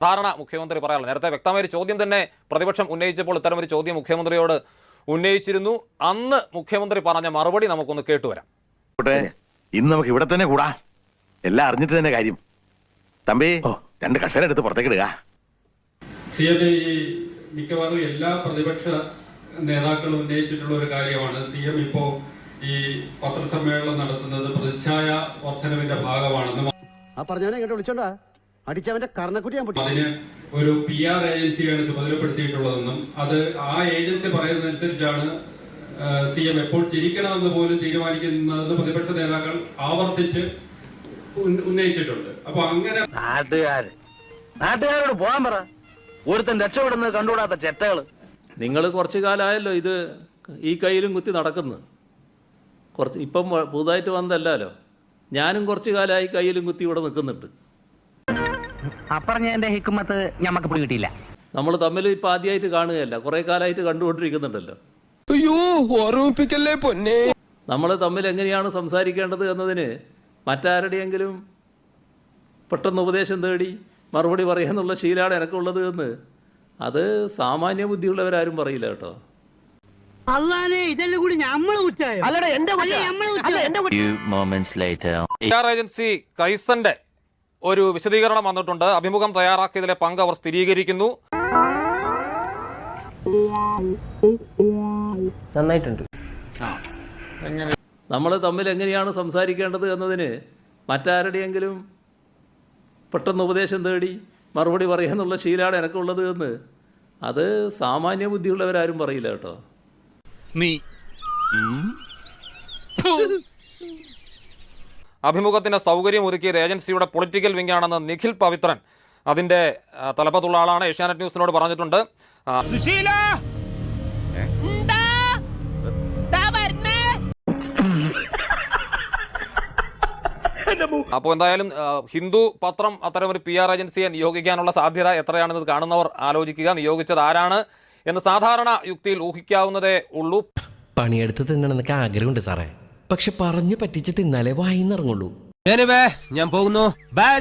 സാധാരണ മുഖ്യമന്ത്രി പറയാറില്ല. നേരത്തെ വ്യക്തമായ ഒരു ചോദ്യം തന്നെ പ്രതിപക്ഷം ഉന്നയിച്ചപ്പോൾ ഇത്തരമൊരു ചോദ്യം മുഖ്യമന്ത്രിയോട് ഉന്നയിച്ചിരുന്നു. അന്ന് മുഖ്യമന്ത്രി പറഞ്ഞ മറുപടി നമുക്കൊന്ന് കേട്ടുവരാം. ഇന്ന് നമുക്ക് ഇവിടെ തന്നെ കൂടാ, എല്ലാം അറിഞ്ഞിട്ട് തന്നെ കാര്യം. തമ്പി, 2 കസേര എടുത്ത് പുറത്തേക്ക് ഇടുക. മിക്കവാറും എല്ലാ പ്രതിപക്ഷ നേതാക്കളും ഉന്നയിച്ചിട്ടുള്ള ഒരു കാര്യമാണ്. CM ഇപ്പോ ഈ പത്രസമ്മേളനം നടത്തുന്നത് പ്രതിച്ഛായ വർധനവിന്റെ ഭാഗമാണെന്നും അതിന് ഒരു PR ഏജൻസിയാണ് ചുമതലപ്പെടുത്തിയിട്ടുള്ളതെന്നും അത് ആ ഏജൻസി പറയുന്നതനുസരിച്ചാണ് CM എപ്പോൾ ചിരിക്കണമെന്ന് പോലും തീരുമാനിക്കുന്നതെന്ന് പ്രതിപക്ഷ നേതാക്കൾ ആവർത്തിച്ച് ഉന്നയിച്ചിട്ടുണ്ട്. അപ്പൊ അങ്ങനെ നാട്ടുകാരോട് പോകാൻ പറ, ഒരുത്തൻ രക്ഷപ്പെടുന്നത് കണ്ടുകൂടാത്ത ചെറ്റകള്. നിങ്ങൾ കുറച്ചു കാലമായല്ലോ ഇത് ഈ കയ്യിലും കുത്തി നടക്കുന്നു. ഇപ്പം പുതുതായിട്ട് വന്നതല്ലോ, ഞാനും കുറച്ചു കാലമായി കയ്യിലും കുത്തി ഇവിടെ നിൽക്കുന്നുണ്ട്. അപ്പറഞ്ഞ ഹിക്കുമത്ത് ഞമ്മക്ക് പിടികിട്ടിയില്ല. നമ്മൾ തമ്മിൽ ഇപ്പം ആദ്യമായിട്ട് കാണുകയല്ല, കുറേ കാലമായിട്ട് കണ്ടുകൊണ്ടിരിക്കുന്നുണ്ടല്ലോ. നമ്മൾ തമ്മിൽ എങ്ങനെയാണ് സംസാരിക്കേണ്ടത് എന്നതിന് മറ്റാരുടെയെങ്കിലും പെട്ടെന്ന് ഉപദേശം തേടി മറുപടി പറയാന്നുള്ള ശീലമാണ് എനിക്കുള്ളത് എന്ന് അത് സാമാന്യ ബുദ്ധിയുള്ളവരാരും പറയില്ല കേട്ടോ. ഏജൻസി കൈസന്റെ ഒരു വിശദീകരണം വന്നിട്ടുണ്ട്. അഭിമുഖം തയ്യാറാക്കിയതിലെ പങ്ക് അവർ സ്ഥിരീകരിക്കുന്നു. നന്നായിട്ടുണ്ട്. നമ്മൾ തമ്മിൽ എങ്ങനെയാണ് സംസാരിക്കേണ്ടത് എന്നതിന് മറ്റാരുടെയെങ്കിലും പെട്ടെന്ന് ഉപദേശം തേടി മറുപടി പറയാന്നുള്ള ശീലമാണ് എനിക്കുള്ളത് എന്ന് അത് സാമാന്യ ബുദ്ധിയുള്ളവരാരും പറയില്ല കേട്ടോ. അഭിമുഖത്തിന് സൗകര്യം ഒരുക്കിയത് ഏജൻസിയുടെ പൊളിറ്റിക്കൽ വിങ്ങാണെന്ന് നിഖിൽ പവിത്രൻ അതിന്റെ തലപ്പത്തുള്ള ആളാണ് ഏഷ്യാനെറ്റ് ന്യൂസിനോട് പറഞ്ഞിട്ടുണ്ട്. അപ്പോൾ എന്തായാലും ഹിന്ദു പത്രം അത്തരമൊരു PR ഏജൻസിയെ നിയോഗിക്കാനുള്ള സാധ്യത എത്രയാണെന്ന് കാണുന്നവർ ആലോചിക്കുക. നിയോഗിച്ചത് ആരാണ് എന്ന് സാധാരണ യുക്തിയിൽ ഊഹിക്കാവുന്നതേ ഉള്ളൂ. പണിയെടുത്ത് തിന്നണമെന്നൊക്കെ ആഗ്രഹമുണ്ട് സാറേ, പക്ഷെ പറഞ്ഞു പറ്റിച്ച് തിന്നാലേ വായിന്നിറങ്ങുള്ളൂ. ഞാൻ പോകുന്നു. ബൈ.